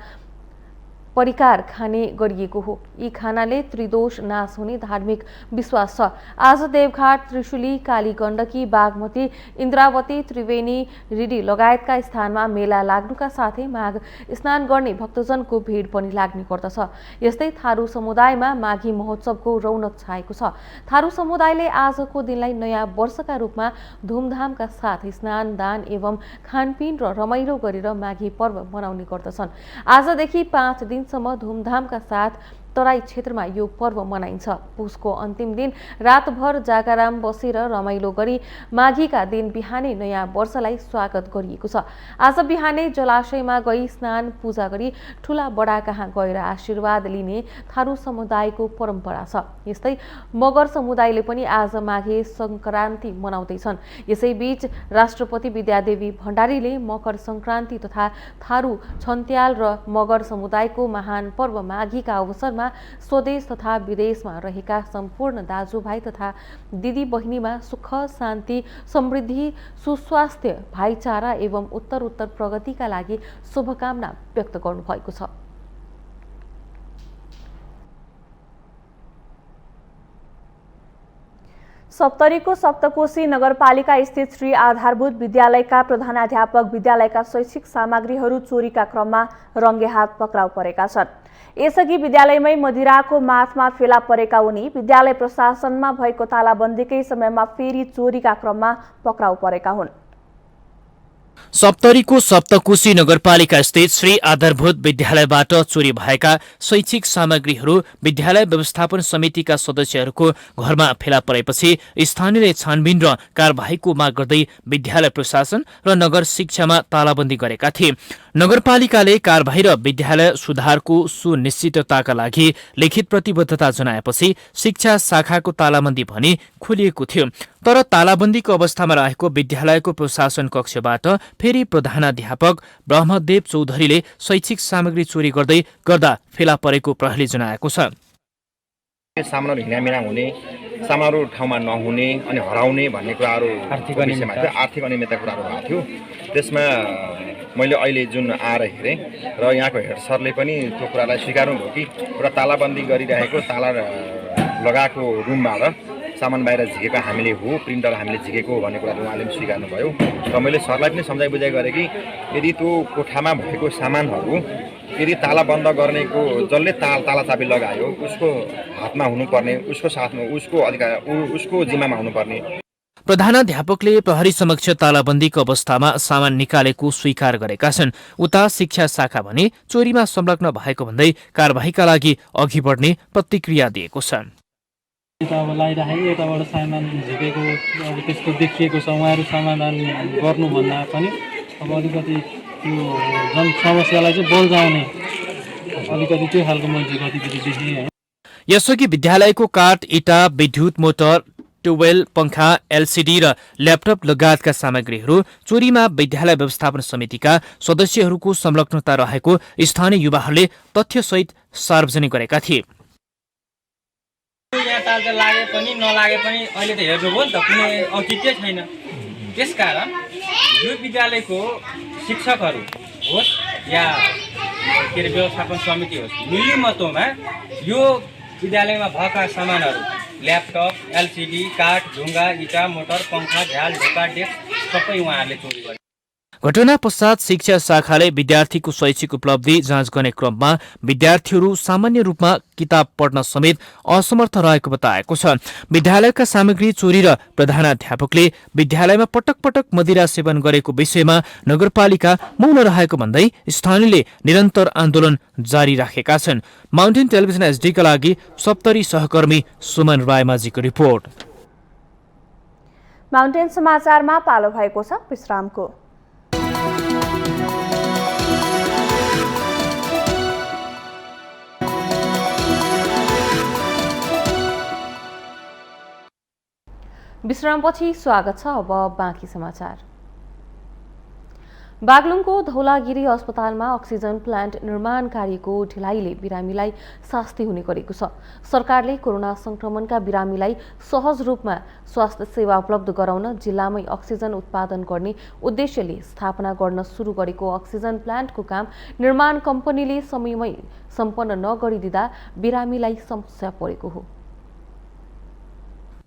परिकार खाने गरिएको हो। यी खानाले त्रिदोष नाश हुने धार्मिक विश्वास छ। आज देवघाट, त्रिशुली, काली गण्डकी, बागमती, इन्द्रावती, त्रिवेणी, रिडी लगायतका स्थानमा मेला लाग्नुका साथै माघ स्नान गर्ने भक्तजनको भिड पनि लाग्ने गर्दछ। यस्तै थारू समुदायमा माघी महोत्सवको रौनक छाएको छ। थारू समुदायले आजको दिनलाई नयाँ वर्षका रूपमा धुमधामका साथ स्नान, दान एवं खानपिन र रमाइलो गरेर माघी पर्व मनाउने गर्दछन्। आजदेखि 5 दिनसम्म धुमधामका साथ तराई क्षेत्रमा यो पर्व मनाइन्छ। पुसको अन्तिम दिन रातभर जागराम बसेर रमाइलो गरी माघीका दिन बिहानै नयाँ वर्षलाई स्वागत गरिएको छ। आज बिहानै जलाशयमा गई स्नान पूजा गरी ठुला बडा कहाँ गएर आशीर्वाद लिने थारू समुदायको परम्परा छ। यस्तै मगर समुदायले पनि आज माघे संक्रान्ति मनाउँदैछन्। यसैबीच राष्ट्रपति विद्यादेवी भण्डारीले मकर संक्रान्ति तथा थारू, छन्त्याल र मगर समुदायको महान पर्व माघीका अवसरमा स्वदेश तथा विदेशमा रहेका सम्पूर्ण दाजुभाइ तथा दिदी बहिनीमा सुख, शान्ति, समृद्धि, सुस्वास्थ्य, भाइचारा एवं उत्तरोत्तर प्रगतिका लागि शुभकामना व्यक्त गर्नुभएको छ। सप्तरीको सप्तकोशी नगरपालिका स्थित श्री आधारभूत विद्यालयका प्रधानाध्यापक विद्यालयका शैक्षिक सामग्रीहरू चोरीका क्रममा रङ्गेहात पक्राउ परेका छन्। यसअघि विद्यालयमै मदिराको माथमा फेला परेका उनी विद्यालय प्रशासनमा भएको तालाबन्दीकै समयमा फेरि चोरीका क्रममा पक्राउ परेका हुन्। सप्तरीको सप्तकोशी नगरपालिका स्थित श्री आधारभूत विद्यालयबाट चोरी भएका शैक्षिक सामग्रीहरू विद्यालय व्यवस्थापन समितिका सदस्यहरूको घरमा फेला परेपछि स्थानीयले छानबिन र कारबाहीको माग गर्दै विद्यालय प्रशासन र नगर शिक्षामा तालाबन्दी गरेका थिए। नगरपालिकाले कारबाही र विद्यालय सुधारको सुनिश्चितताका लागि लिखित प्रतिबद्धता जनाएपछि शिक्षा शाखाको तालाबन्दी भने खोलिएको थियो। तर तालाबन्दीको अवस्थामा रहेको विद्यालयको प्रशासन कक्षबाट फेरि प्रधानाध्यापक ब्रह्मदेव चौधरीले शैक्षिक सामग्री चोरी गर्दा फेला परेको प्रहरीले जनाएको छ। सामानहरू हिनामिना हुने, सामानहरू ठाउँमा नहुने अनि हराउने भन्ने कुराहरू आर्थिक अनियमितता कुराहरू भएको थियो। त्यसमा मैले अहिले जुन आएर हेरेँ र यहाँको हेड सरले पनि त्यो कुरालाई स्वीकार्नुभयो कि पुरा तालाबन्दी गरिरहेको, ताला लगाएको रुमबाट सामान बाहिर झिकेको हामीले हो, प्रिन्टर हामीले झिकेको भन्ने कुरा उहाँले पनि स्वीकार्नुभयो। र मैले सरलाई पनि सम्झाइ बुझाइ गरेँ कि यदि त्यो कोठामा भएको सामानहरू यदि ताला बन्द गर्नेको जसले ताला चाबी लगायो उसको हातमा हुनुपर्ने, उसको साथमा उसको अधिकार उसको जिम्मामा हुनुपर्ने। प्रधानाध्यापकले प्रहरी समक्ष तालाबन्दीको अवस्थामा सामान निकालेको स्वीकार गरेका छन्। उता शिक्षा शाखा भने चोरीमा संलग्न भएको भन्दै कारबाहीका लागि अघि बढ्ने प्रतिक्रिया दिएको छ। अब लगाइराखेको यताबाट सामान झिकेको अब त्यस्तो देखिएको छ। उहाँहरू समाधान गर्नुभन्दा पनि अब अलिकति त्यो समस्यालाई चाहिँ बल्झाउने अलिकति त्यो खालको मैले गतिविधि देखेँ। यसअघि विद्यालयको काठ, इँटा, विद्युत मोटर ट्युबवेल, पंखा, एलसिडी र ल्यापटप लगायतका सामग्रीहरू चोरीमा विद्यालय व्यवस्थापन समितिका सदस्यहरूको संलग्नता रहेको स्थानीय युवाहरूले तथ्यसहित सार्वजनिक गरेका थिए। यहाँ चार्जर लागे पनि नलागे पनि अहिले त हेर्नुभयो नि त कुनै औचित्य छैन। त्यसकारण यो विद्यालयको शिक्षकहरू होस् या व्यवस्थापन समिति होस्, मिल्ने मतोमा यो विद्यालयमा भएका सामानहरू ल्यापटप, एलसिडी, काठ, ढुङ्गा, इँटा, मोटर, पङ्खा, झ्याल, ढोका, डेस्क सबै उहाँहरूले चोरी गरे। घटना पश्चात शिक्षा शाखाले विद्यार्थीको शैक्षिक उपलब्धि जाँच गर्ने क्रममा विद्यार्थीहरू सामान्य रूपमा किताब पढ्न समेत असमर्थ रहेको बताएको छ। विद्यालयका सामग्री चोरी र प्रधानाध्यापकले विद्यालयमा पटक पटक मदिरा सेवन गरेको विषयमा नगरपालिका मौन रहेको भन्दै स्थानीयले निरन्तर आन्दोलन जारी राखेका छन्। माउन्टेन टेलिभिजन एसडीका लागि सप्तरी सहकर्मी सुमन रायमाझीको रिपोर्ट। माउन्टेन समाचारमा पालो भएको छ विश्रामको। विश्रामपछि स्वागत छ। अब बाँकी समाचार। बागलुङको धौलागिरी अस्पतालमा अक्सिजन प्लान्ट निर्माण कार्यको ढिलाइले बिरामीलाई शास्ति हुने गरेको छ। सरकारले कोरोना संक्रमणका बिरामीलाई सहज रूपमा स्वास्थ्य सेवा उपलब्ध गराउन जिल्लामै अक्सिजन उत्पादन गर्ने उद्देश्यले स्थापना गर्न सुरु गरेको अक्सिजन प्लान्टको काम निर्माण कम्पनीले समयमै सम्पन्न नगरिदिँदा बिरामीलाई समस्या परेको हो।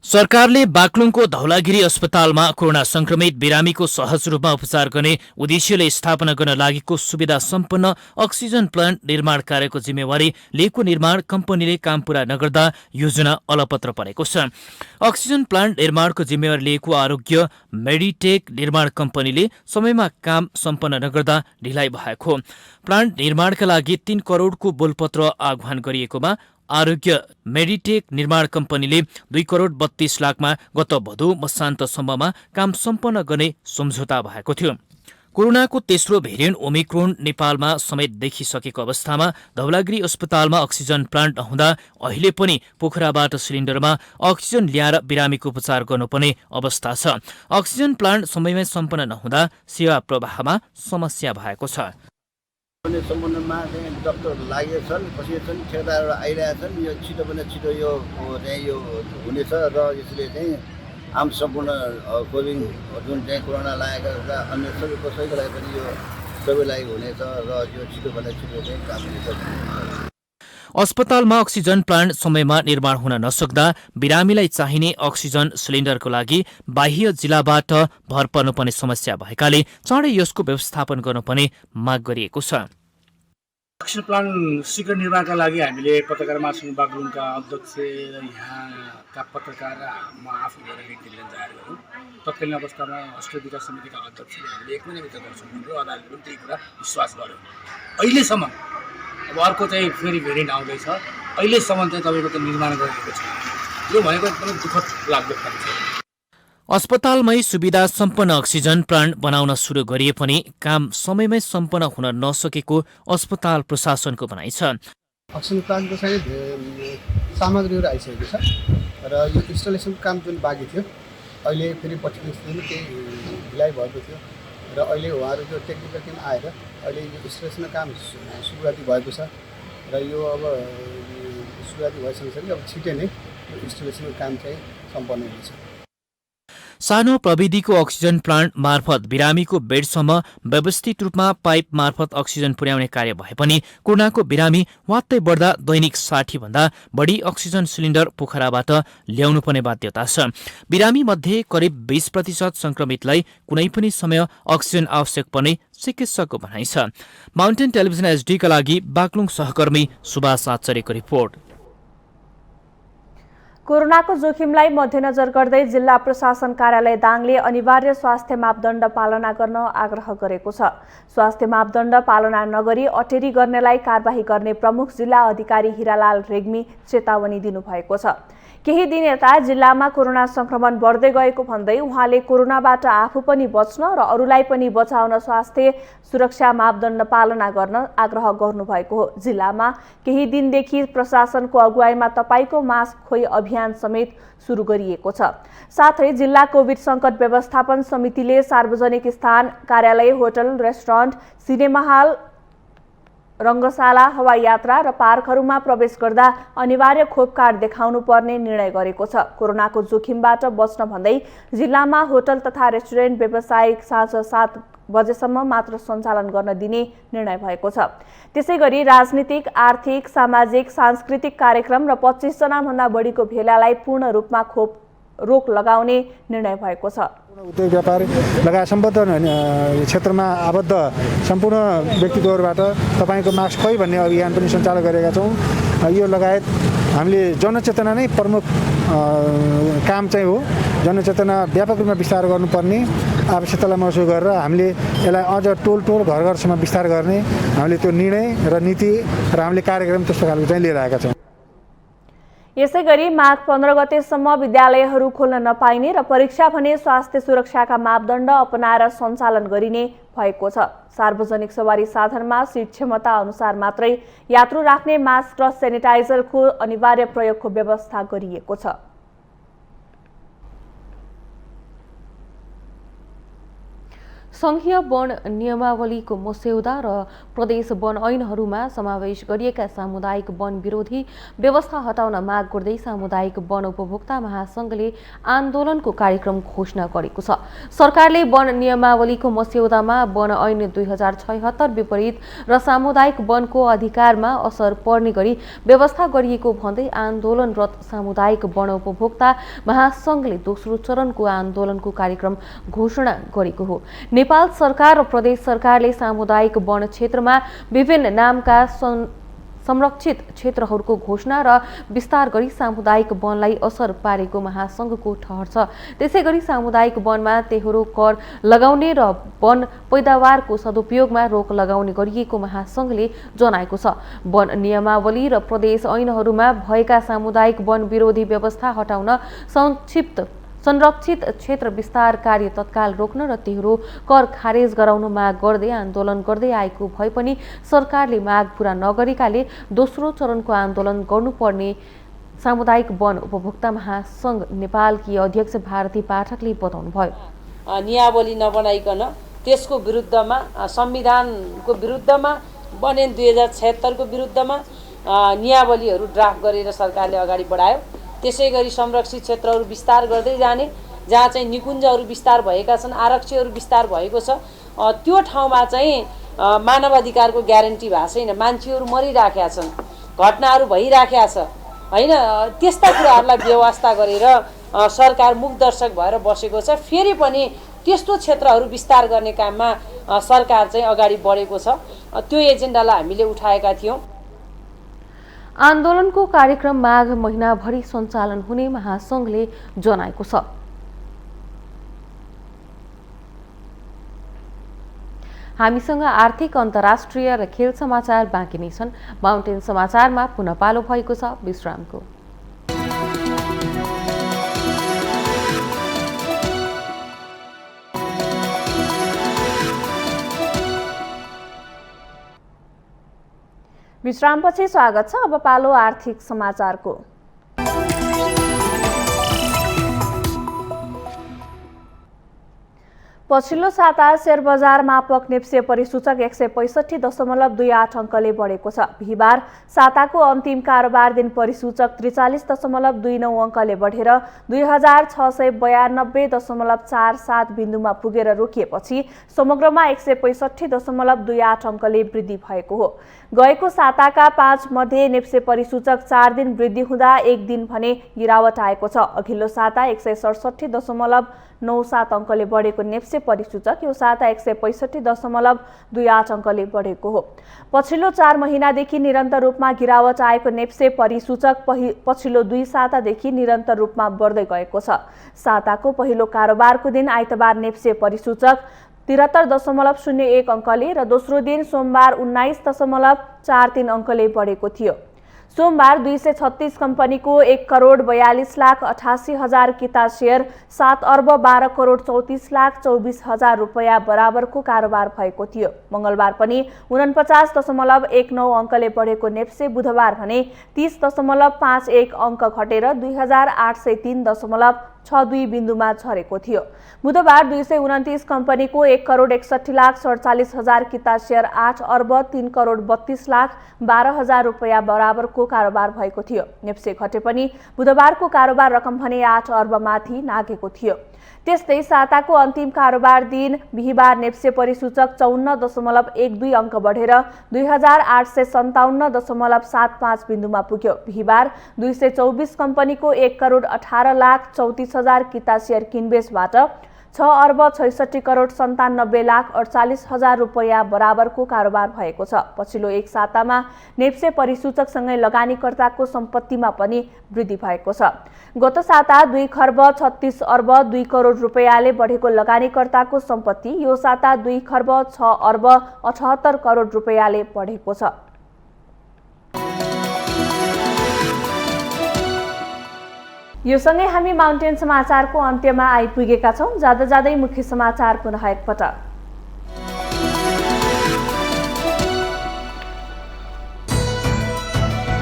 सरकारले बागलुङको धौलागिरी अस्पतालमा कोरोना संक्रमित बिरामीको सहज रूपमा उपचार गर्ने उद्देश्यले स्थापना गर्न लागेको सुविधा सम्पन्न अक्सिजन प्लान्ट निर्माण कार्यको जिम्मेवारी लिएको निर्माण कम्पनीले काम पूरा नगर्दा योजना अलपत्र परेको छ। अक्सिजन प्लान्ट निर्माणको जिम्मेवारी लिएको आरोग्य मेडिटेक निर्माण कम्पनीले समयमा काम सम्पन्न नगर्दा ढिलाइ भएको। प्लान्ट निर्माणका लागि 3 करोडको बोलपत्र आह्वान गरिएकोमा आरोग्य मेडिटेक निर्माण कम्पनीले 2 करोड 32 लाखमा गत भदौ मसान्तसम्ममा काम सम्पन्न गर्ने सम्झौता भएको थियो। कोरोनाको तेस्रो भेरिएन्ट ओमिक्रोन नेपालमा समेत देखिसकेको अवस्थामा धौलागिरी अस्पतालमा अक्सिजन प्लान्ट नहुँदा अहिले पनि पोखराबाट सिलिन्डरमा अक्सिजन ल्याएर बिरामीको उपचार गर्नुपर्ने अवस्था छ। अक्सिजन प्लान्ट समयमै सम्पन्न नहुँदा सेवा प्रवाहमा समस्या भएको छ। सम्बन्धमा चाहिँ डक्टर लागेका छन्, बसेका छन्, ठेकेदारहरू आइरहेका छन्। यो छिटोभन्दा छिटो यो हुनेछ र यसले चाहिँ आम सम्पूर्ण कोभिड जुन चाहिँ कोरोना लागेका अन्य सबै कसैको लागि पनि यो सबैलाई हुनेछ र यो छिटोभन्दा छिटो चाहिँ काम हुनेछ। अस्पतालमा अक्सिजन प्लान्ट समयमा निर्माण हुन नसक्दा बिरामीलाई चाहिने अक्सिजन सिलिन्डरको लागि बाह्य जिल्लाबाट भर पर्नुपर्ने समस्या भएकाले चाँडै यसको व्यवस्थापन गर्नुपर्ने माग गरिएको छ। अक्सिजन प्लान्ट शीघ्र निर्माणका लागि हामीले पत्रकार महासङ्घ बागलुङका अध्यक्ष र यहाँका पत्रकार र म आफू गएर निवेदन जाहेर गऱ्यौँ। तत्कालीन अवस्थामा अष्ट विकास समितिका अध्यक्षले हामीले 1 महिनाभित्र गर्छौँ भन्यो। अदालतले पनि त्यही कुरा विश्वास गर्यो। अहिलेसम्म अब अर्को चाहिँ फेरि भेरिएन्ट आउँदैछ, अहिलेसम्म चाहिँ तपाईँको त निर्माण गरिएको छ। यो भनेको एकदमै दुःखद लाग्दो खाले छ। अस्पतालमै सुविधा सम्पन्न अक्सिजन प्लान्ट बनाउन सुरु गरिए पनि काम समयमै सम्पन्न हुन नसकेको अस्पताल प्रशासनको भनाइ छ। अक्सिजन प्लान्टको चाहिँ सामग्रीहरू आइसकेको छ र यो इन्स्टलेसनको काम जुन बाँकी थियो अहिले फेरि पछिल्लो दिन केही ढिलाइ भएको थियो र अहिले उहाँहरूको टेक्निकल टिम आएर अहिले यो इन्स्टलेसनको काम सुरुवाती भएको छ र यो अब सुरुवाती भइसकेपछि अब छिटै नै यो इन्स्टलेसनको काम चाहिँ सम्पन्न हुनेछ। सानो प्रविधिको अक्सिजन प्लान्ट मार्फत बिरामीको बेडसम्म व्यवस्थित रूपमा पाइप मार्फत अक्सिजन पुर्याउने कार्य भए पनि कोरोनाको बिरामी वात्तै बढ्दा दैनिक 60 भन्दा बढी अक्सिजन सिलिन्डर पोखराबाट ल्याउनुपर्ने बाध्यता छ। बिरामी मध्ये करिब 20% संक्रमितलाई कुनै पनि समय अक्सिजन आवश्यक पर्ने चिकित्सकको भनाइ छ। माउन्टेन टेलिभिजन एसडीका लागि बागलुङ सहकर्मी सुभाष आचार्यको रिपोर्ट। कोरोनाको जोखिमलाई मध्यनजर गर्दै जिल्ला प्रशासन कार्यालय दाङले अनिवार्य स्वास्थ्य मापदण्ड पालना गर्न आग्रह गरेको छ। स्वास्थ्य मापदण्ड पालना नगरी अटेरी गर्नेलाई कारबाही गर्ने प्रमुख जिल्ला अधिकारी हिरालाल रेग्मी चेतावनी दिनुभएको छ। केही दिन यता जिल्लामा कोरोना संक्रमण बढ्दै गएको भन्दै उहाँले कोरोनाबाट आफू पनि बच्न र अरूलाई पनि बचाउन स्वास्थ्य सुरक्षा मापदण्ड पालना गर्न आग्रह गर्नुभएको हो। जिल्लामा केही दिनदेखि प्रशासनको अगुवाईमा तपाईको मास्क खोइ अभियान अभियान समेत सुरु गरिएको छ। साथै जिल्ला कोभिड सङ्कट व्यवस्थापन समितिले सार्वजनिक स्थान, कार्यालय, होटल, रेस्टुरेन्ट, सिनेमा हल, रङ्गशाला, हवाई यात्रा र पार्कहरूमा प्रवेश गर्दा अनिवार्य खोप कार्ड देखाउनु पर्ने निर्णय गरेको छ। कोरोनाको जोखिमबाट बच्न भन्दै जिल्लामा होटल तथा रेस्टुरेन्ट व्यावसायिक साँझ 7 बजेसम्म मात्र सञ्चालन गर्न दिने निर्णय भएको छ। त्यसैगरी राजनीतिक, आर्थिक, सामाजिक, सांस्कृतिक कार्यक्रम र 25 जनाभन्दा बढीको भेलालाई पूर्ण रूपमा रोक लगाउने निर्णय भएको छ। उद्योग व्यापार लगायत सम्बद्ध क्षेत्रमा आबद्ध सम्पूर्ण व्यक्तित्वहरूबाट तपाईँको मास्क खै भन्ने अभियान पनि सञ्चालन गरेका छौँ। यो लगायत हामीले जनचेतना नै प्रमुख काम चाहिँ हो। जनचेतना व्यापक रूपमा विस्तार गर्नुपर्ने आवश्यकतालाई महसुस गरेर हामीले यसलाई अझ टोल घर घरसम्म विस्तार गर्ने हामीले त्यो निर्णय र नीति र हामीले कार्यक्रम त्यस्तो खालको चाहिँ लिएर आएका छौँ। यसैगरी माघ 15 गतेसम्म विद्यालयहरू खोल्न नपाइने र परीक्षा भने स्वास्थ्य सुरक्षाका मापदण्ड अपनाएर सञ्चालन गरिने भएको छ। सार्वजनिक सवारी साधनमा सिट क्षमता अनुसार मात्रै यात्रु राख्ने मास्क र सेनिटाइजरको अनिवार्य प्रयोगको व्यवस्था गरिएको छ। संघीय वन नियमावलीको मस्यौदा र प्रदेश वन ऐनहरूमा समावेश गरिएका सामुदायिक वन विरोधी व्यवस्था हटाउन माग गर्दै सामुदायिक वन उपभोक्ता महासंघले आन्दोलनको कार्यक्रम घोषणा गरेको छ। सरकारले वन नियमावलीको मस्यौदामा वन ऐन 2076 विपरीत र सामुदायिक वनको अधिकारमा असर पर्ने गरी व्यवस्था गरिएको भन्दै आन्दोलनरत सामुदायिक वन उपभोक्ता महासंघले दोस्रो चरणको आन्दोलनको कार्यक्रम घोषणा गरेको हो। नेपाल सरकार र प्रदेश सरकारले सामुदायिक वन क्षेत्रमा विभिन्न नामका संरक्षित क्षेत्रहरूको घोषणा र विस्तार गरी सामुदायिक वनलाई असर पारेको महासंघको ठहर छ। त्यसैगरी सामुदायिक वनमा तेह्रो कर लगाउने र वन पैदावारको सदुपयोगमा रोक लगाउने गरिएको महासंघले जनाएको छ। वन नियमावली र प्रदेश ऐनहरूमा भएका सामुदायिक वन विरोधी व्यवस्था हटाउन संरक्षित क्षेत्र विस्तार कार्य तत्काल रोक्न र तेह्रो कर खारेज गराउन माग गर्दै आन्दोलन गर्दै आएको भए पनि सरकारले माग पूरा नगरेकाले दोस्रो चरणको आन्दोलन गर्नुपर्ने सामुदायिक वन उपभोक्ता महासंघ नेपालकी अध्यक्ष भारती पाठकले बताउनुभयो। नियमावली नबनाइकन त्यसको विरुद्धमा संविधानको विरुद्धमा वन ऐन 2076 को विरुद्धमा नियमावलीहरू ड्राफ्ट गरेर सरकारले अगाडि बढायो। त्यसैगरी संरक्षित क्षेत्रहरू विस्तार गर्दै जाने, जहाँ चाहिँ निकुञ्जहरू विस्तार भएका छन्, आरक्षीहरू विस्तार भएको छ, त्यो ठाउँमा चाहिँ मानवाधिकारको ग्यारेन्टी भएको छैन। मान्छेहरू मरिराखेका छन्, घटनाहरू भइराखेका छ हैन। त्यस्ता कुराहरूलाई व्यवस्था गरेर सरकार मुखदर्शक भएर बसेको छ। फेरि पनि त्यस्तो क्षेत्रहरू विस्तार गर्ने काममा सरकार चाहिँ अगाडि बढेको छ। त्यो एजेन्डालाई हामीले उठाएका थियौँ। आन्दोलनको कार्यक्रम माघ महिनाभरि सञ्चालन हुने महासंघले जनाएको छ। हामीसँग आर्थिक, अन्तर्राष्ट्रिय र खेल समाचार बाँकी नै छन्। माउन्टेन समाचारमा पुनः पालो भएको छ विश्रामको। विश्रामपछि स्वागत छ। अब पालो आर्थिक समाचारको। पछिल्लो साता शेयर बजार मापक नेप्से परिसूचक 165.28 अङ्कले बढेको छ। बिहिबार साताको अन्तिम कारोबार दिन परिसूचक 43.29 अङ्कले बढेर 2692.47 बिन्दुमा पुगेर रोकिएपछि समग्रमा 165.28 अङ्कले वृद्धि भएको हो। गएको साताका 5 मध्ये नेप्से परिसूचक 4 दिन वृद्धि हुँदा 1 दिन भने गिरावट आएको छ। अघिल्लो साता 167.97 अङ्कले बढेको नेप्से परिसूचक यो साता 165.28 अङ्कले बढेको हो। पछिल्लो 4 महिनादेखि निरन्तर रूपमा गिरावट आएको नेप्से परिसूचक पछिल्लो 2 सातादेखि निरन्तर रूपमा बढ्दै गएको छ। साताको पहिलो कारोबारको दिन आइतबार नेप्से परिसूचक 73.01 अङ्कले र दोस्रो दिन सोमबार 19.43 अङ्कले बढेको थियो। सोमबार 236 कम्पनीको 1,42,88,000 किता सेयर 7 अर्ब 12,34,24,000 रुपैयाँ बराबरको कारोबार भएको थियो। मंगलबार पनि 49.19 अङ्कले बढेको नेप्से बुधबार भने 30.51 अङ्क घटेर 2,803.62 बिन्दुमा झरेको थियो। बुधबार 229 कम्पनीको 1,61,47,000 किता सेयर 8 अर्ब 3,32,12,000 रुपैयाँ बराबरको कारोबार भएको थियो। नेप्से घटे पनि बुधबारको कारोबार रकम भने 8 अर्ब माथि नागेको थियो। त्यस्तै साताको अन्तिम कारोबार दिन बिहीबार नेप्से परिसूचक 54.12 अङ्क बढेर 2,857.75 बिन्दुमा पुग्यो। बिहीबार 224 कम्पनीको 1,18,34,000 किता सेयर किनबेचबाट 6 अर्ब 66,97,48,000 रुपैयाँ बराबरको कारोबार भएको छ। पछिल्लो एक सातामा नेप्से परिसूचकसँगै लगानीकर्ताको सम्पत्तिमा पनि वृद्धि भएको छ। गत साता 2 खर्ब 36 अर्ब 2 करोड रुपैयाँले बढेको लगानीकर्ताको सम्पत्ति यो साता 2 खर्ब 6 अर्ब 78 करोड रुपैयाँले बढेको छ। यो सँगै हामी माउन्टेन समाचारको अन्त्यमा आइपुगेका छौं। जाँदा जाँदै मुख्य समाचार पुनः एकपटक।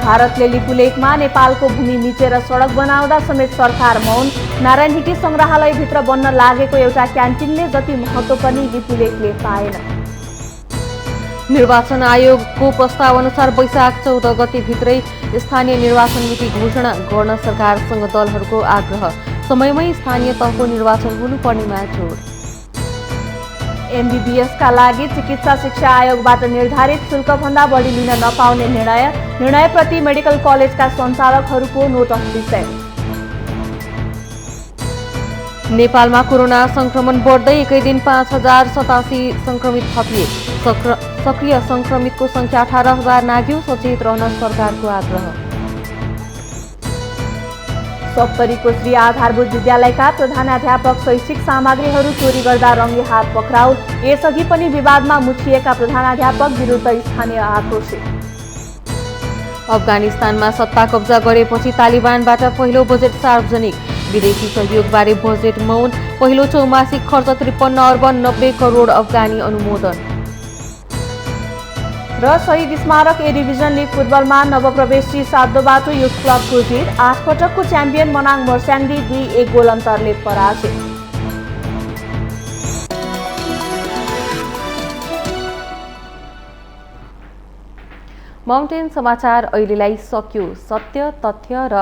भारतले लिपुलेकमा नेपालको भूमि मिचेर सडक बनाउँदा समेत सरकार मौन। नारायण हिटी संग्रहालयभित्र बन्न लागेको एउटा क्यान्टिनले जति महत्त्व पनि लिपुलेकले पाएन। निर्वाचन आयोगको प्रस्ताव अनुसार वैशाख 14 गते भित्रै स्थानीय निर्वाचन मिति घोषणा गर्न सरकारसँग दलहरूको आग्रह। समयमै स्थानीय तहको निर्वाचन हुनुपर्नेमा जोड। एमबीबीएसका लागि चिकित्सा शिक्षा आयोगबाट निर्धारित शुल्कभन्दा बढी लिन नपाउने निर्णयप्रति मेडिकल कलेजका सञ्चालकहरूको नोटस विषय। नेपालमा कोरोना संक्रमण बढ्दै एकै दिन 5,087 संक्रमित थपिए। सक्रिय संक्रमितको संख्या 18,000 नाग्यो। सचेत रहन सरकारको आग्रह। सप्तरीको श्री आधारभूत विद्यालयका प्रधानाध्यापक शैक्षिक सामग्रीहरू चोरी गर्दा रङ्गे हात पक्राउ। यसअघि पनि विवादमा मुछिएका प्रधानाध्यापक विरुद्ध स्थानीय आक्रोशित। अफगानिस्तानमा सत्ता कब्जा गरेपछि तालिबानबाट पहिलो बजेट सार्वजनिक। विदेशी सहयोगबारे बजेट मौन। पहिलो चौमासिक खर्च 53 अर्ब 90 करोड अफगानी अनुमोदन। र शहीद स्मारक ए डिभिजन लिग फुटबलमा नवप्रवेशी सातोबाटो युथ क्लबको जित। 8 पटकको च्याम्पियन मनाङ मर्स्याङ्दी 2-1 गोल अन्तरले पराजित। माउन्टेन समाचार अहिलेलाई सक्यो। सत्य, तथ्य र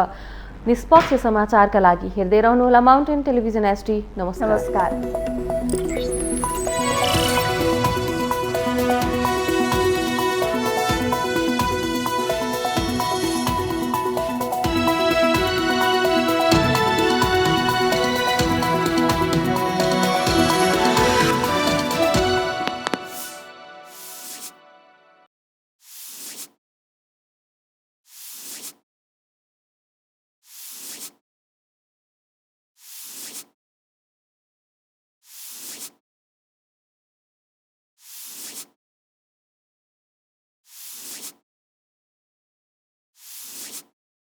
निष्पक्ष समाचारका लागि हेर्दै रहनुहोला माउन्टेन टेलिभिजन HD। नमस्कार।